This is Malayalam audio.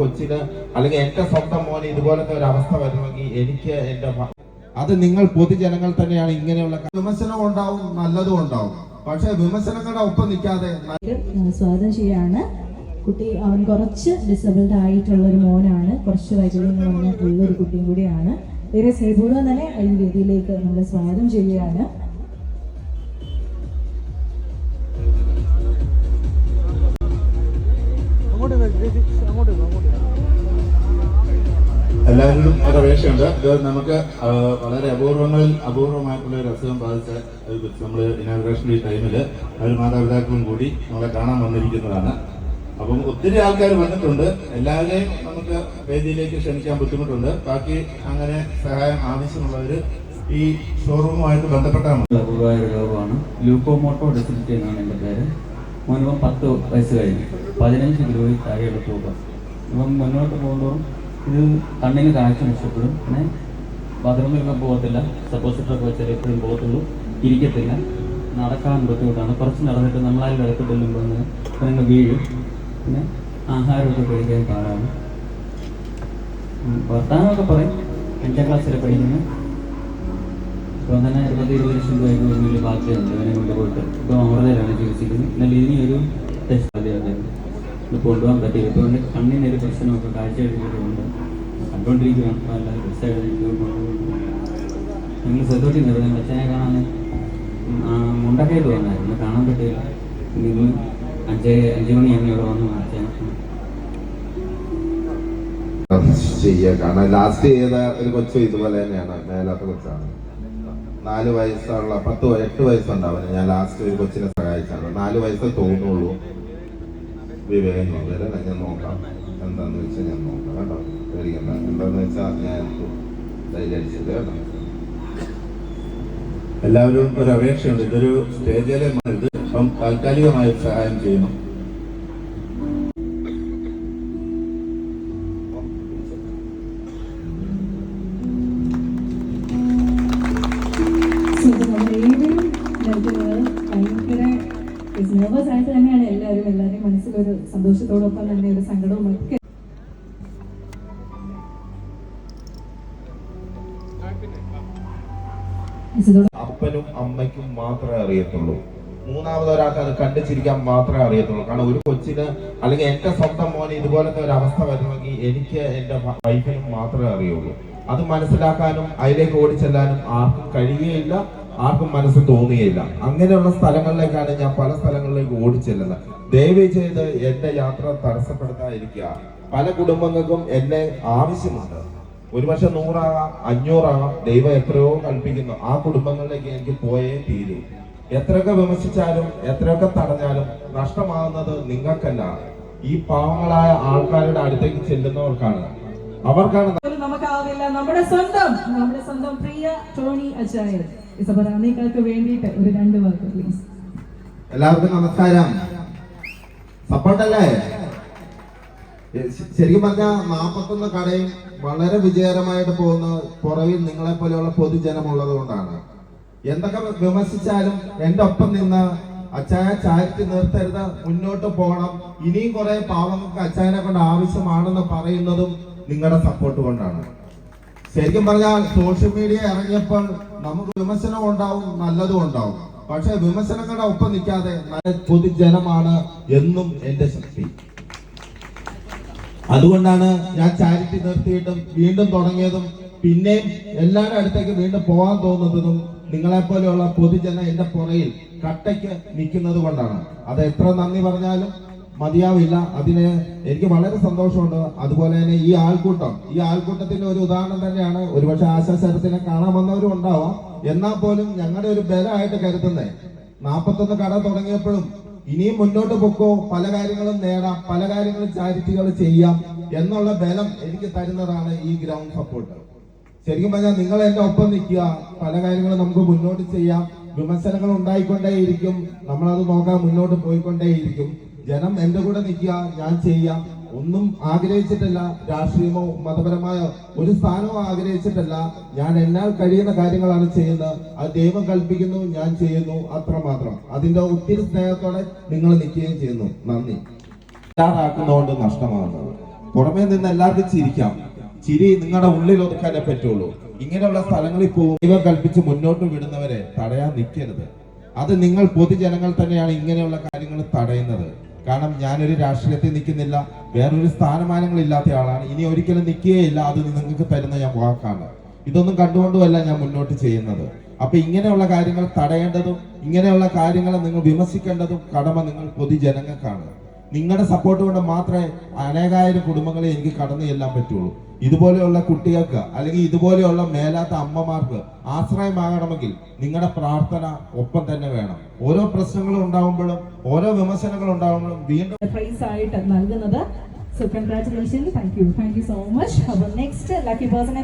കൊച്ചിന് അല്ലെങ്കിൽ എന്റെ സ്വന്തം മോന് ഇതുപോലത്തെ ഒരു അവസ്ഥ വരുമെങ്കിൽ എനിക്ക് എന്റെ അത് നിങ്ങൾ പൊതുജനങ്ങൾ തന്നെയാണ് ഇങ്ങനെയുള്ള വിമർശനം ഉണ്ടാവും, നല്ലതും ഉണ്ടാവും. പക്ഷെ വിമർശനങ്ങളുടെ ഒപ്പം നിൽക്കാതെ സ്വാഗതം ചെയ്യാണ്. കുട്ടി അവൻ കുറച്ച് ഡിസബിൾഡ് ആയിട്ടുള്ള ഒരു മോനാണ്, കുറച്ച് വൈകല്യങ്ങളൊന്നും ഉള്ളൊരു കുട്ടിയും കൂടിയാണ്. വേറെ സ്നേഹപൂർവ്വം തന്നെ ഈ വേദിയിലേക്ക് നമ്മൾ സ്വാഗതം ചെയ്യുകയാണ്. എല്ലാവരിലും ഒരു അപേക്ഷയുണ്ട്. ഇത് നമുക്ക് വളരെ അപൂർവമായിട്ടുള്ള ഒരു അസുഖം ബാധിച്ച നമ്മൾ ഇനാഗുറേഷൻ ടൈമിൽ അവർ മാതാപിതാക്കളും കൂടി നമ്മളെ കാണാൻ വന്നിരിക്കുന്നതാണ്. അപ്പം ഒത്തിരി ആൾക്കാർ വന്നിട്ടുണ്ട്. എല്ലാവരെയും നമുക്ക് വേദിയിലേക്ക് ക്ഷണിക്കാൻ ബുദ്ധിമുട്ടുണ്ട്. ബാക്കി അങ്ങനെ സഹായം ആവശ്യമുള്ളവർ ഈ ഷോറൂമുമായിട്ട് ബന്ധപ്പെട്ടാണ്. അപൂർവമായ ഒരു രോഗമാണ് ലൂക്കോമോട്ടോ ഡിസിബിലിറ്റി എന്നാണ് എൻ്റെ പേര്. മുൻപ് 10 വയസ്സ് കഴിഞ്ഞു, 15 കിലോയിൽ താഴെയുള്ള തൂക്കം. അപ്പം മുന്നോട്ട് പോകുന്നതോറും ഇത് കണ്ണിന് കാഴ്ച നഷ്ടപ്പെടും. പിന്നെ ബാത്റൂമിലൊക്കെ പോകത്തില്ല, സപ്പോസിറ്ററൊക്കെ വെച്ചാൽ എപ്പോഴും പോകത്തുള്ളൂ, ഇരിക്കത്തില്ല, നടക്കാൻ ബുദ്ധിമുട്ടാണ്. കുറച്ച് നടന്നിട്ട് നമ്മളാരും അടുത്ത് ചെല്ലുമ്പോൾ നിങ്ങൾ വീഴും. പിന്നെ ആഹാരമൊക്കെ കഴിക്കാൻ പാടാണ്. വർത്തമാനമൊക്കെ പറയും. 5ാം ക്ലാസ്സിൽ പഠിക്കുന്നു. ഇപ്പോൾ തന്നെ 20-20 ലക്ഷം രൂപയ്ക്ക് ഒരു വലിയ ബാധ്യതയുണ്ട് അവനെ കൊണ്ടുപോയിട്ട്. ഇപ്പോൾ അമൃതയിലാണ് ചികിത്സിക്കുന്നത്. എന്നാൽ ഇതിനൊരു ടെസ്റ്റ് അദ്ദേഹം ഇത് കൊണ്ടുപോകാൻ പറ്റില്ല. ഇപ്പോൾ എൻ്റെ കണ്ണിനൊരു പ്രശ്നമൊക്കെ കാഴ്ച കഴിഞ്ഞിട്ടുണ്ട്, കണ്ടുകൊണ്ടിരിക്കുകയാണ്. അപ്പോൾ അല്ലാതെ പ്രശ്നമായിട്ട് നിങ്ങൾ സ്വന്തോട്ടി നിർത്തി അച്ഛനെ കാണാൻ മുണ്ടക്കയിട്ട് വന്നായിരുന്നു, കാണാൻ പറ്റില്ല. നിങ്ങൾ 5 മണിയാണ് ഇവിടെ വന്ന് അച്ഛനെ ചെയ്യുക. കാരണം ലാസ്റ്റ് ചെയ്ത ഒരു കൊച്ചു ഇതുപോലെ തന്നെയാണ്, മേലാത്ത കൊച്ചാണ്. 4 വയസ്സുള്ള 8 വയസ്സുണ്ട് അവന്. ഞാൻ ലാസ്റ്റ് ഒരു കൊച്ചിനെ സഹായിച്ചാണ്. 4 വയസ്സേ തോന്നുള്ളൂ. വിവേകം വരെ ഞാൻ നോക്കാം, എന്താന്ന് വെച്ചാൽ ഞാൻ നോക്കാം കേട്ടോ, പേടിക്കണ്ട. എന്താന്ന് വെച്ചാൽ ഞാൻ ധൈര്യടിച്ചത് കേട്ടോ. എല്ലാവരും ഒരു അപേക്ഷയുണ്ട്. ഇതൊരു സ്റ്റേജിലെ ഇത് അപ്പം താൽക്കാലികമായി സഹായം ചെയ്യുന്നു. നെർവസ് ആയിട്ട് തന്നെയാണ് എല്ലാവരും മനസ്സിലൊരു സന്തോഷത്തോടൊപ്പം തന്നെ ഒരു സങ്കടവും ഒക്കെ. അപ്പനും അമ്മയ്ക്കും മാത്രമേ അറിയത്തുള്ളൂ. മൂന്നാമതൊരാൾക്ക് അത് കണ്ടിച്ചിരിക്കാൻ മാത്രമേ അറിയത്തുള്ളൂ. കാരണം ഒരു കൊച്ചിന് അല്ലെങ്കിൽ എന്റെ സ്വന്തം മോന് ഇതുപോലത്തെ ഒരു അവസ്ഥ വരുമെങ്കിൽ എനിക്ക് എന്റെ വൈഫിനും മാത്രമേ അറിയുള്ളൂ. അത് മനസ്സിലാക്കാനും അതിലേക്ക് ഓടിച്ചെല്ലാനും ആർക്കും കഴിയുകയില്ല, ആർക്കും മനസ്സ് തോന്നുകയില്ല. അങ്ങനെയുള്ള സ്ഥലങ്ങളിലേക്കാണ് ഞാൻ പല സ്ഥലങ്ങളിലേക്ക് ഓടിച്ചെല്ലുന്നത്. ദയവ് ചെയ്ത് എന്റെ യാത്ര തടസ്സപ്പെടുത്താതിരിക്കുക. പല കുടുംബങ്ങൾക്കും എന്നെ ആവശ്യമുണ്ട്. ഒരുപക്ഷെ 100 ആകാം, 500 ആകാം, ദൈവം എത്രയോ കൽപ്പിക്കുന്നു. ആ കുടുംബങ്ങളിലേക്ക് എനിക്ക് പോയേ തീരൂ. എത്രയൊക്കെ വിമർശിച്ചാലും എത്രയൊക്കെ തടഞ്ഞാലും നഷ്ടമാകുന്നത് നിങ്ങൾക്കല്ല, ഈ പാവങ്ങളായ ആൾക്കാരുടെ അടുത്തേക്ക് ചെല്ലുന്നവർക്കാണ്. അവർക്കാണ് നമുക്കാവില്ല. നമ്മുടെ സ്വന്തം പ്രിയ ടോണി അച്ചായൻ സഭരാണികൾക്ക് വേണ്ടിയിട്ട് ഒരു 2 വാക്ക് പ്ലീസ്. എല്ലാവർക്കും നമസ്കാരം. സപ്പോർട്ടല്ലേ? ശരിക്കും പറഞ്ഞാൽ 41 കടയും വളരെ വിജയകരമായിട്ട് പോകുന്ന പുറകിൽ നിങ്ങളെ പോലെയുള്ള പൊതുജനമുള്ളത് കൊണ്ടാണ്. എന്തൊക്കെ വിമർശിച്ചാലും എന്റെ ഒപ്പം നിന്ന് അച്ചായ ചാരിറ്റി നിർത്തരുത്, മുന്നോട്ട് പോകണം, ഇനിയും കുറെ പാവങ്ങൾക്ക് അച്ചായനെ കൊണ്ട് ആവശ്യമാണെന്ന് പറയുന്നതും നിങ്ങളുടെ സപ്പോർട്ട് കൊണ്ടാണ്. ശരിക്കും പറഞ്ഞാൽ സോഷ്യൽ മീഡിയ ഇറങ്ങിയപ്പോൾ നമുക്ക് വിമർശനം ഉണ്ടാവും, നല്ലതും ഉണ്ടാവും. പക്ഷെ വിമർശനങ്ങളുടെ ഒപ്പം നിൽക്കാതെ പൊതുജനമാണ് എന്നും എന്റെ ശക്തി. അതുകൊണ്ടാണ് ഞാൻ ചാരിറ്റി നിർത്തിയിട്ടും വീണ്ടും തുടങ്ങിയതും പിന്നെയും എല്ലാവരുടെ അടുത്തേക്ക് വീണ്ടും പോകാൻ തോന്നുന്നതും നിങ്ങളെപ്പോലെയുള്ള പൊതുജനം എന്റെ പുറയിൽ കട്ടയ്ക്ക് നിൽക്കുന്നത് കൊണ്ടാണ്. അത് എത്ര നന്ദി പറഞ്ഞാലും മതിയാവില്ല. അതിന് എനിക്ക് വളരെ സന്തോഷമുണ്ട്. അതുപോലെ തന്നെ ഈ ആൾക്കൂട്ടത്തിന്റെ ഒരു ഉദാഹരണം തന്നെയാണ്. ഒരുപക്ഷെ ആശാശരത്തിനെ കാണാൻ വന്നവരും ഉണ്ടാവാം. എന്നാൽ പോലും ഞങ്ങളുടെ ഒരു ബലമായിട്ട് കരുതുന്നേ 41 കട തുടങ്ങിയപ്പോഴും ഇനിയും മുന്നോട്ട് പൊക്കോ, പല കാര്യങ്ങളും നേടാം, പല കാര്യങ്ങളും ചാരിറ്റികൾ ചെയ്യാം എന്നുള്ള ബലം എനിക്ക് തരുന്നതാണ് ഈ ഗ്രൗണ്ട് സപ്പോർട്ട്. ശരിക്കും പറഞ്ഞാൽ നിങ്ങൾ എന്റെ ഒപ്പം നിൽക്കുക, പല കാര്യങ്ങളും നമുക്ക് മുന്നോട്ട് ചെയ്യാം. വിമർശനങ്ങൾ ഉണ്ടായിക്കൊണ്ടേയിരിക്കും, നമ്മളത് നോക്കാൻ മുന്നോട്ട് പോയിക്കൊണ്ടേയിരിക്കും. ജനം എന്റെ കൂടെ നിൽക്കുക, ഞാൻ ചെയ്യാം. ഒന്നും ആഗ്രഹിച്ചിട്ടില്ല, രാഷ്ട്രീയമോ മതപരമായ ഒരു സ്ഥാനമോ ആഗ്രഹിച്ചിട്ടില്ല. ഞാൻ എന്നാൽ കഴിയുന്ന കാര്യങ്ങളാണ് ചെയ്യുന്നത്. അത് ദൈവം കൽപ്പിക്കുന്നു, ഞാൻ ചെയ്യുന്നു, അത്രമാത്രം. അതിന്റെ ഒത്തിരി സ്നേഹത്തോടെ നിങ്ങൾ നിൽക്കുകയും ചെയ്യുന്നു. നന്ദി. ഇല്ലാതാക്കുന്നതുകൊണ്ട് നഷ്ടമാകുന്നത് പുറമേ നിന്ന് എല്ലാവർക്കും ചിരിക്കാം, ചിരി നിങ്ങളുടെ ഉള്ളിൽ ഒതുക്കാനേ പറ്റുള്ളൂ. ഇങ്ങനെയുള്ള സ്ഥലങ്ങളിൽ പോകും ദൈവം കൽപ്പിച്ച് മുന്നോട്ട് വിടുന്നവരെ തടയാൻ നിൽക്കരുത്. അത് നിങ്ങൾ പൊതുജനങ്ങൾ തന്നെയാണ് ഇങ്ങനെയുള്ള കാര്യങ്ങൾ തടയുന്നത്. കാരണം ഞാനൊരു രാഷ്ട്രീയത്തിൽ നിൽക്കുന്നില്ല, വേറൊരു സ്ഥാനമാനങ്ങൾ ഇല്ലാത്ത ആളാണ്, ഇനി ഒരിക്കലും നിൽക്കുകയില്ല. അത് നിങ്ങൾക്ക് തരുന്ന ഞാൻ വാക്കാണ്. ഇതൊന്നും കണ്ടുകൊണ്ടുമല്ല ഞാൻ മുന്നോട്ട് ചെയ്യുന്നത്. അപ്പൊ ഇങ്ങനെയുള്ള കാര്യങ്ങൾ തടയേണ്ടതും ഇങ്ങനെയുള്ള കാര്യങ്ങൾ നിങ്ങൾ വിമർശിക്കേണ്ടതും കടമ നിങ്ങൾ പൊതുജനങ്ങൾക്കാണ്. നിങ്ങളുടെ സപ്പോർട്ട് കൊണ്ട് മാത്രമേ അനേകായിരം കുടുംബങ്ങളെ എനിക്ക് കടന്നു ചെല്ലാൻ പറ്റുള്ളൂ. ഇതുപോലെയുള്ള കുട്ടികൾക്ക് അല്ലെങ്കിൽ ഇതുപോലെയുള്ള മേലാത്ത അമ്മമാർക്ക് ആശ്രയമാകണമെങ്കിൽ നിങ്ങളുടെ പ്രാർത്ഥന ഒപ്പം തന്നെ വേണം. ഓരോ പ്രശ്നങ്ങളും ഉണ്ടാകുമ്പോഴും ഓരോ വിമർശനങ്ങൾ ഉണ്ടാകുമ്പോഴും വീണ്ടും പ്രൈസ് ആയിട്ട് നൽകുന്നത്. So congratulation, thank you so much. അപ്പോൾ നെക്സ്റ്റ് ലക്കി പേഴ്സണെ